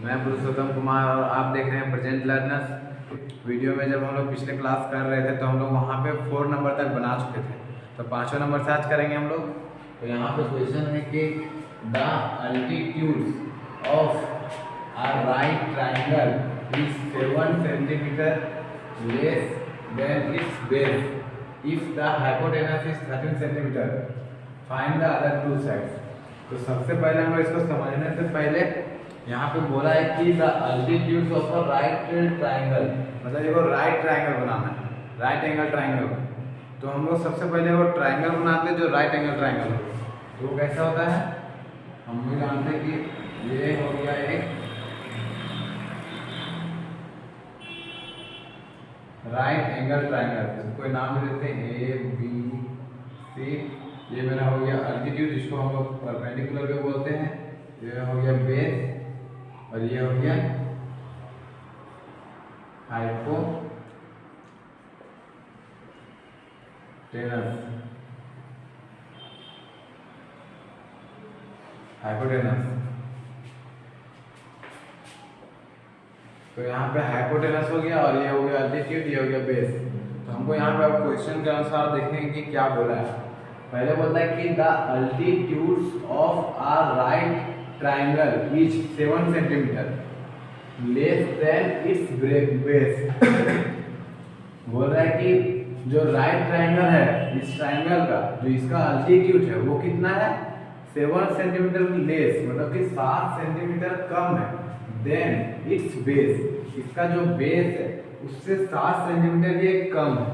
मैं पुरुषोत्तम कुमार और आप देख रहे हैं प्रेजेंट लर्नर्स। वीडियो में जब हम लोग पिछले क्लास कर रहे थे तो हम लोग वहाँ पे 4 नंबर तक बना चुके थे, तो 5वें नंबर से आज करेंगे हम लोग। तो यहाँ पे क्वेश्चन है कि the altitudes of a right triangle is 7 centimetre less than it's base if the hypotenuse is 13 centimetre, find the other two sides. तो सबसे पहले हम लोग इसको समझने से पहले यहाँ पे बोला है कि the altitudes of a right triangle, मतलब देखो राइट ट्राइंगल बनाना है, राइट एंगल ट्राइंगल। तो हम लोग सबसे पहले वो ट्राइंगल बनाते हैं जो राइट एंगल ट्राइंगल हो। तो वो कैसा होता है, हम भी जानते हैं कि ये हो गया एक राइट एंगल ट्राइंगल, कोई नाम भी देते हैं ए बी सी। ये मेरा हो गया अल्टीट्यूड, जिसको हम लोग परपेंडिकुलर पे बोलते हैं। ये हो गया बेस और ये हो गया हाइपोटेनस। तो यहाँ पे हाइपोटेनस हो गया और ये हो गया अल्टीट्यूड, ये हो गया बेस। तो हमको यहाँ पे क्वेश्चन के अनुसार देखेंगे कि क्या बोला है। पहले बोलता है कि the altitudes of a right triangle is 7 centimetre less than it's base. बोल रहा है कि जो राइट ट्राइंगल है, इस ट्राइंगल का जो इसका अल्टीट्यूड है वो कितना है, 7 सेंटीमीटर लेस, मतलब कि 7 सेंटीमीटर कम है देन इट्स बेस, इसका जो बेस है उससे 7 सेंटीमीटर ये कम है।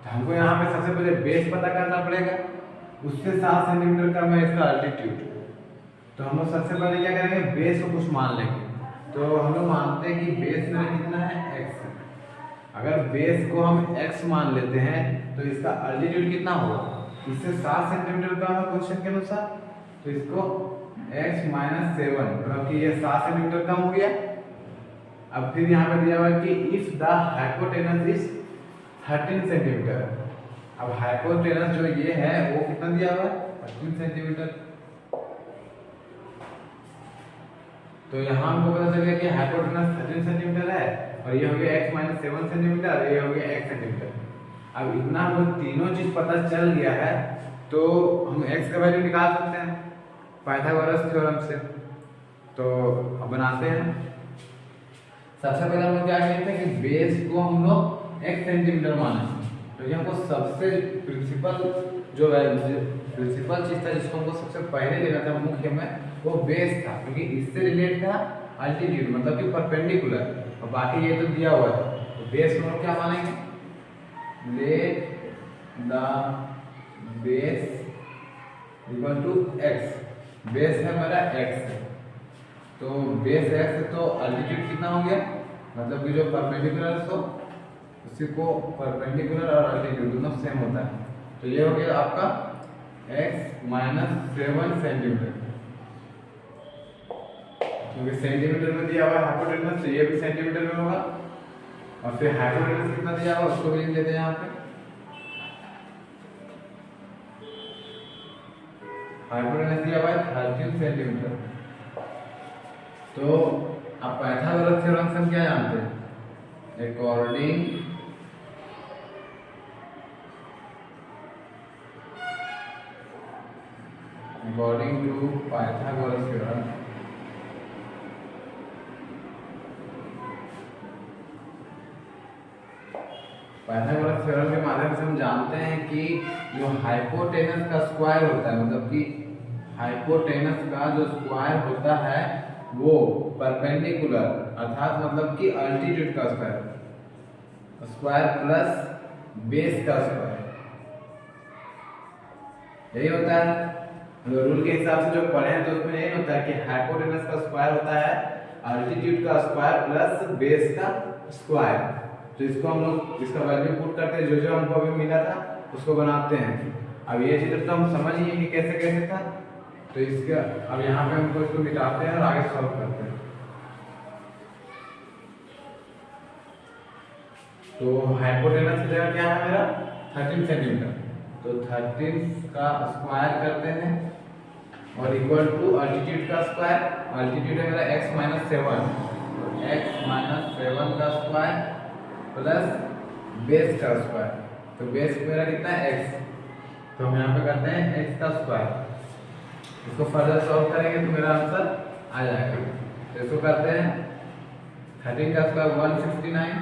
तो हमको यहाँ पे सबसे पहले बेस पता करना पड़ेगा, उससे 7 सेंटीमीटर कम है इसका अल्टीट्यूड। तो हम लोग सबसे पहले क्या करेंगे, बेस को कुछ मान लेंगे। तो हम लोग मानते हैं कि बेस में कितना है, x है। अगर बेस को हम x मान लेते हैं तो इसका अल्टीट्यूड कितना होगा, इससे 7 सेंटीमीटर कम है क्वेश्चन के अनुसार। तो इसको x - 7, मतलब कि ये 7 सेंटीमीटर कम हो गया। अब फिर यहाँ पे दिया हुआ है कि if the hypotenuse is 13 centimetre. अब हाइपोटेनस जो ये है वो कितना दिया हुआ है, 13 सेंटीमीटर। तो यहाँ हमको पता चल गया कि हाइपोटेनस 13 सेंटीमीटर है और ये हो गया x - 7 सेंटीमीटर और ये हो गया x सेंटीमीटर। अब इतना हमको तीनों चीज पता चल गया है तो हम x का वैल्यू निकाल सकते हैं पाइथागोरस थ्योरम से। तो अब बनाते हैं। सबसे पहले हम लोग क्या कहते हैं कि बेस को हम लोग x सेंटीमीटर माने, तो ये हमको सबसे प्रिंसिपल चीज था जिसको हमको सबसे पहले लेना था मुख्य में, वो बेस था, क्योंकि इससे रिलेट था अल्टीट्यूड, मतलब कि परपेंडिकुलर, और बाकी ये तो दिया हुआ है। तो बेस को हम क्या मानेंगे, let the base equal to x। Base है मेरा x है, तो बेस x है तो अल्टीट्यूड कितना हो गया, मतलब कि जो परपेंडिकुलर हो उसी को परपेंडिकुलर और अल्टीट्यूड दोनों सेम होता है। तो ये हो गया आपका x - 7 सेंटीमीटर, क्योंकि सेंटीमीटर में दिया हुआ है हाइपोटेनस, तो ये भी सेंटीमीटर में होगा। और फिर हाइपोटेनस कितना दिया हुआ उसको भी लिख लेते हैं यहाँ पे। हाइपोटेनस दिया हुआ है 13 सेंटीमीटर। तो आप पाइथागोरस थ्योरम से हम क्या जानते हैं, according to Pythagoras theorem, Pythagoras theorem के माध्यम से हम जानते हैं कि जो हाइपोटेनस का स्क्वायर होता है, मतलब कि हाइपोटेनस का जो स्क्वायर होता है वो परपेंडिकुलर, अर्थात मतलब कि अल्टीट्यूड का स्क्वायर प्लस बेस का स्क्वायर, यही होता है। तो रूल के हिसाब से जो पढ़े हैं तो उसमें यही होता है कि हाइपोटेनस का स्क्वायर होता है अल्टीट्यूड का स्क्वायर प्लस बेस का स्क्वायर। तो इसको हम लोग इसका वैल्यू पुट करते हैं, जो हमको अभी मिला था उसको बनाते हैं। अब ये चित्र तो हम समझ ही कि कैसे कैसे था, तो इसका अब यहाँ पे हमको इसको मिटाते हैं और आगे सॉल्व करते हैं। तो हाइपोटेनस की जगह क्या है मेरा, 13 सेंटीमीटर। तो 13 का स्क्वायर करते हैं और इक्वल टू अल्टीट्यूड का स्क्वायर अल्टीट्यूड है मेरा x माइनस 7, तो x माइनस 7 का स्क्वायर प्लस बेस का स्क्वायर, तो बेस मेरा कितना है x, तो हम यहाँ पे करते हैं x का स्क्वायर। इसको फर्दर सॉल्व करेंगे तो मेरा आंसर आ जाएगा। तो इसको करते हैं 13 का स्क्वायर 169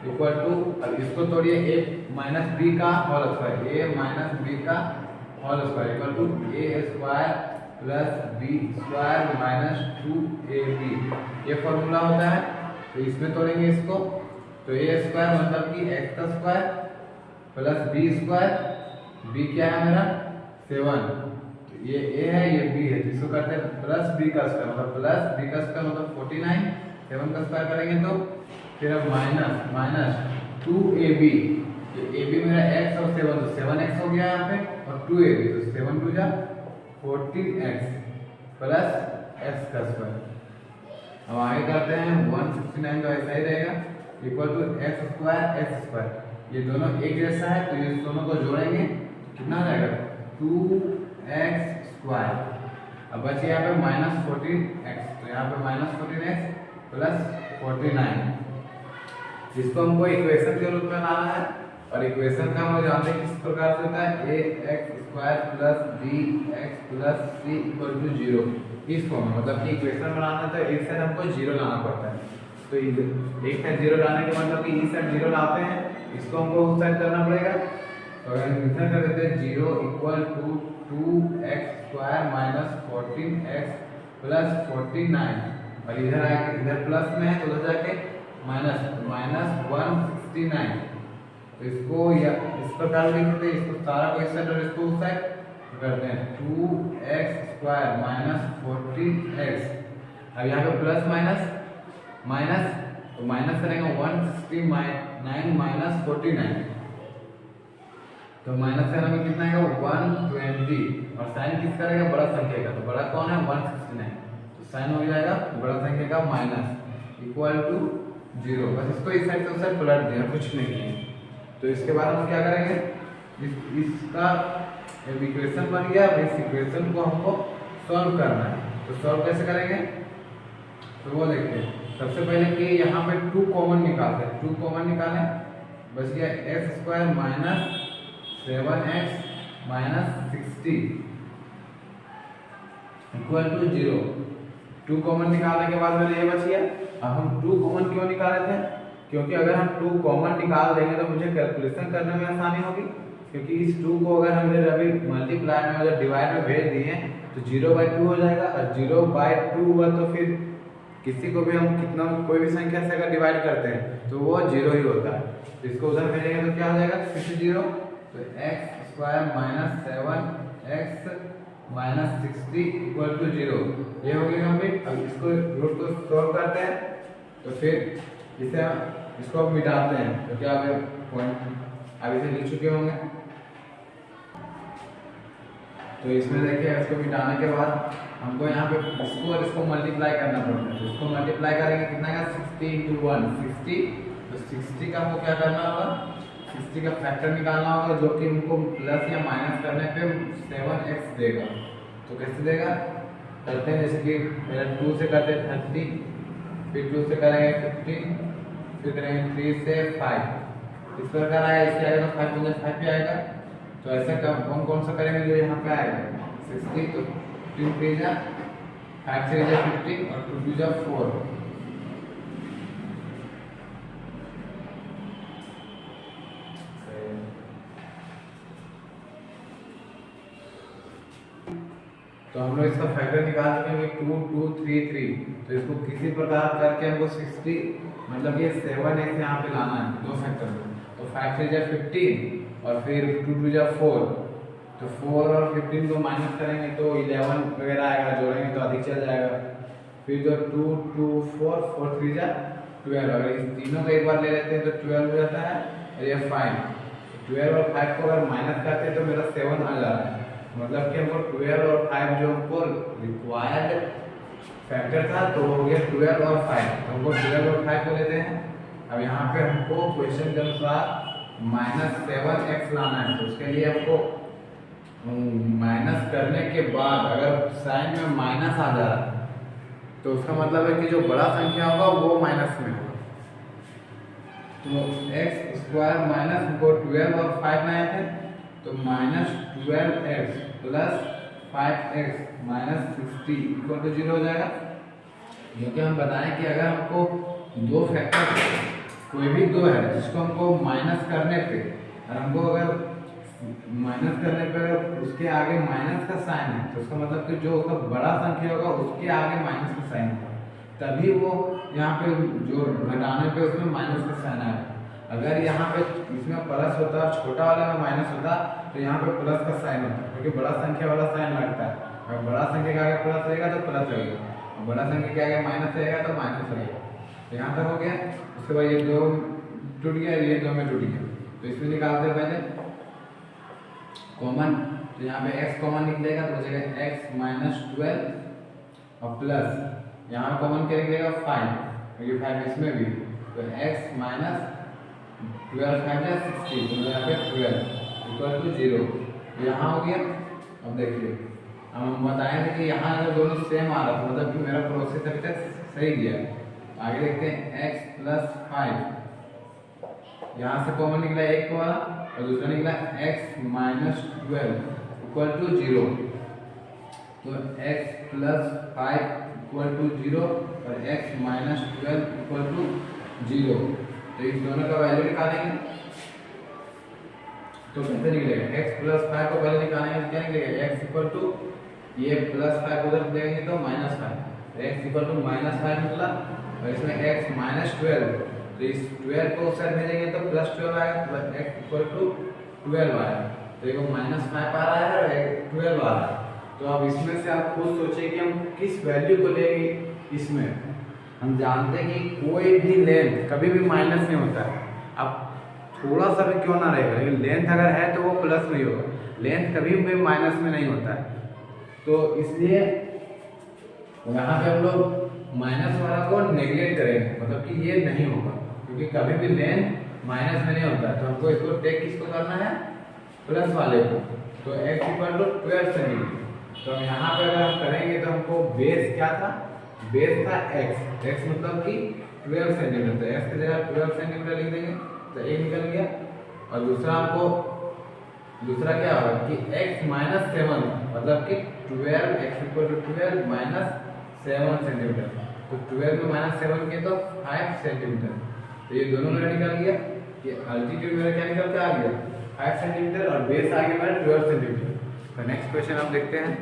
इक्वल टू, अब इसको तोड़िए a माइनस बी का whole square, a minus B का whole square equal to a square plus B square minus 2ab, ये फॉर्मूला होता है। तो इसमें तोड़ेंगे इसको, तो a स्क्वायर मतलब कि x का square plus b square, b क्या है मेरा 7, ये a है ये b है, जिसको करते हैं प्लस b का स्क्वायर, मतलब प्लस b का स्क्वायर मतलब 49, 7 का स्क्वायर करेंगे तो फिर अब माइनस माइनस 2ab, ये ab मेरा x और 7, तो 7x हो गया यहाँ पे और 2ab, तो 7 2 जा 14x प्लस x का स्क्वायर। अब आगे करते हैं 169, तो ऐसा ही रहेगा इक्वल टू x स्क्वायर, ये दोनों एक जैसा है तो ये दोनों को जोड़ेंगे कितना आ जाएगा 2x स्क्वायर। अब बचे यहाँ पे माइनस 14x, तो यहाँ पे माइनस 14x प्लस 49, इसको हमको इक्वेशन के रूप में लाना है और इक्वेशन का हम जानते हैं किस प्रकार से होता है ax square plus bx plus c equal to 0, इस फॉर्म में, मतलब कि इक्वेशन बनाना है तो एक साइड हमको 0 लाना पड़ता है, तो एक साइड 0 लाने के मतलब कि इस साइड 0 लाते हैं, इसको हमको उस साइड करना पड़ेगा। तो अगर इधर कर देते हैं 0 equal to 2x square minus 14x plus 49, और इधर आके इधर प्लस में है तो उधर जाके माइनस माइनस 169, तो इसको या इस प्रकार लिखते हैं, इसको सारा को इस साइड और इसको उस साइड करते हैं 2x स्क्वायर माइनस 14x। अब यहाँ पे प्लस माइनस माइनस, तो माइनस करेंगे 169 माइनस 49, तो माइनस करने में कितना आएगा 120, और साइन किसका रहेगा बड़ा संख्या का, तो बड़ा कौन है 169, तो साइन हो जाएगा बड़ा संख्या का माइनस इक्वल टू 0, बस इसको इस साइड से उस साइड पलट दिया, कुछ नहीं किया। तो इसके बाद हम क्या करेंगे, इसका इक्वेशन बन गया, अब इस इक्वेशन को हमको सॉल्व करना है, तो सॉल्व कैसे करेंगे, तो वो देखते हैं। सबसे पहले कि यहाँ पे 2 कॉमन निकालते हैं, 2 कॉमन निकालें, बच गया x square minus 7x minus 60 equal to 0, 2 common निकालने के बाद मेरे ये बच गया। अब हम 2 कॉमन क्यों निकाले थे, क्योंकि अगर हम 2 कॉमन निकाल देंगे तो मुझे कैलकुलेशन करने में आसानी होगी, क्योंकि इस 2 को अगर हमने अभी मल्टीप्लाई में अगर डिवाइड में भेज दिए तो 0/2 हो जाएगा, और 0/2 हुआ तो फिर किसी को भी हम कितना कोई भी संख्या से अगर डिवाइड करते हैं तो वो 0 ही होता है, तो इसको उधर भेजेंगे तो क्या हो जाएगा फिर से 0, तो x square minus 7x minus 60 equal to 0, ये हो गया कंप्लीट। अब इसको रूट को सॉल्व करते हैं, तो फिर इसे इसको अब मिटाते हैं, तो क्या पॉइंट अभी से लिख चुके होंगे। तो इसमें देखिए इसको मिटाने के बाद हमको यहाँ पे इसको और इसको मल्टीप्लाई करना पड़ता है, तो इसको मल्टीप्लाई करेंगे कितना का 60 × 1 60, तो 60 का हमको क्या करना होगा 60 का फैक्टर निकालना होगा, जो कि हमको प्लस या माइनस करने पे 7x देगा। तो कैसे देगा करते हैं, जैसे कि मेरा 2 से करते हैं 30, फिर 2 से करेंगे 15, फिर करेंगे 3 से 5, इस प्रकार आएगा, इसके आएगा तो 5 × 5 भी आएगा। तो ऐसा कौन सा करेंगे जो यहाँ पे आएगा 60, तो 3 3 जा 5 3 जा 15 और 2 2 जा 4, तो हम लोग इसका फैक्टर निकाल चुके हैं 2 2 3 3, तो इसको किसी प्रकार करके हमको 60 मतलब ये 7x यहाँ पे लाना है, 2 फैक्टर में, तो 5 3 जा 15 और फिर 2 2 जा 4, तो 4 और 15 को माइनस करेंगे तो 11 वगैरह आएगा, जोड़ेंगे तो अधिक चल जाएगा, फिर जो 2 2 4 4 3 जा 12, अगर इस तीनों को एक बार ले लेते हैं तो 12 हो जाता है, और ये 5, 12 और 5 को अगर माइनस करते हैं तो मेरा 7 आ जा रहा है, मतलब कि हमको 12 और 5 जो हमको रिक्वायर्ड फैक्टर था तो हो गया 12 और 5, तो हमको 12 और 5 को लेते हैं। अब यहाँ पे हमको क्वेश्चन के अनुसार -7x लाना है, तो उसके लिए हमको माइनस करने के बाद अगर साइन में माइनस आ जा रहा है तो उसका मतलब है कि जो बड़ा संख्या होगा वो माइनस में होगा। तो एक्स स्क्वायर माइनस हमको 12 और 5 लाए थे, तो -12x plus 5x minus 60 equal to 0 हो जाएगा। क्योंकि हम बताएं कि अगर हमको दो फैक्टर कोई भी दो है जिसको हमको माइनस करने पे और हमको अगर माइनस करने पे उसके आगे माइनस का साइन है, तो उसका मतलब कि जो उसका बड़ा संख्या होगा उसके आगे माइनस का साइन होगा, तभी वो यहाँ पे जो घटाने पे उसमें माइनस का साइन आएगा। अगर यहाँ पे इसमें प्लस होता और छोटा वाला में माइनस होता तो यहाँ पे प्लस का साइन होता, क्योंकि बड़ा संख्या वाला साइन लगता है। अगर बड़ा संख्या के आगे प्लस रहेगा तो प्लस रहेगा, और बड़ा संख्या के आगे माइनस रहेगा तो माइनस रहेगा। तो यहाँ तक हो गया। उसके बाद ये दो टूट गया, ये दो में टूट गया, तो इसमें निकालते हैं पहले कॉमन। तो यहाँ पे x कॉमन निकलेगा तो बचेगा x माइनस 12 और प्लस यहाँ कॉमन क्या निकलेगा 5, क्योंकि 5 इसमें भी, तो x माइनस 12 5 60, तो यहाँ पे 12 इक्वल टू 0 यहाँ हो गया। अब देखिए हम बताए थे कि यहाँ अगर दोनों सेम आ रहा था मतलब कि मेरा प्रोसेस अभी तक सही गया। आगे देखते हैं x प्लस 5, यहाँ से कॉमन निकला एक वाला और दूसरा निकला x माइनस 12 इक्वल टू 0, तो x प्लस 5 इक्वल टू 0 और x माइनस 12 इक्वल टू 0। तो इस दोनों का वैल्यू निकालेंगे तो कैसे निकलेगा, x प्लस 5 को पहले निकालेंगे तो क्या निकलेगा, x इक्वल टू ये प्लस 5 उधर देंगे तो minus 5, x equal to minus 5 निकला, और इसमें x माइनस 12, तो इस 12 को उस साइड भेजेंगे तो प्लस 12 आएगा, तो x इक्वल टू 12 आएगा। तो एक माइनस 5 आ रहा है और एक 12 आ रहा है। तो अब इसमें से आप खुद सोचिए कि हम किस वैल्यू को लेंगे। इसमें हम जानते हैं कि कोई भी लेंथ कभी भी माइनस नहीं होता है, अब थोड़ा सा भी क्यों ना रहेगा, लेकिन लेंथ अगर है तो वो प्लस में ही होगा, लेंथ कभी भी माइनस में नहीं होता है। तो इसलिए यहाँ पे हम लोग माइनस वाला को नेगलेक्ट करेंगे, मतलब कि ये नहीं होगा, क्योंकि कभी भी लेंथ माइनस में नहीं होता है। तो हमको इसको टेक किसको करना है, प्लस वाले को। तो x इक्वल टू 12 सेंटीमीटर। तो हम यहाँ पे अगर हम करेंगे तो हमको बेस क्या था, बेस था x मतलब कि 12 सेंटीमीटर, तो x की जगह 12 सेंटीमीटर लिख देंगे तो एक निकल गया। और दूसरा हमको दूसरा क्या होगा कि x माइनस 7 मतलब कि 12 x equal to 12 minus 7 centimetre, तो 12 में माइनस 7 किए तो 5 सेंटीमीटर। तो ये दोनों मेरा निकल गया कि अल्टीट्यूड मेरा क्या निकल के आ गया 5 सेंटीमीटर और बेस आ गया मेरा 12 सेंटीमीटर। तो नेक्स्ट क्वेश्चन हम देखते हैं।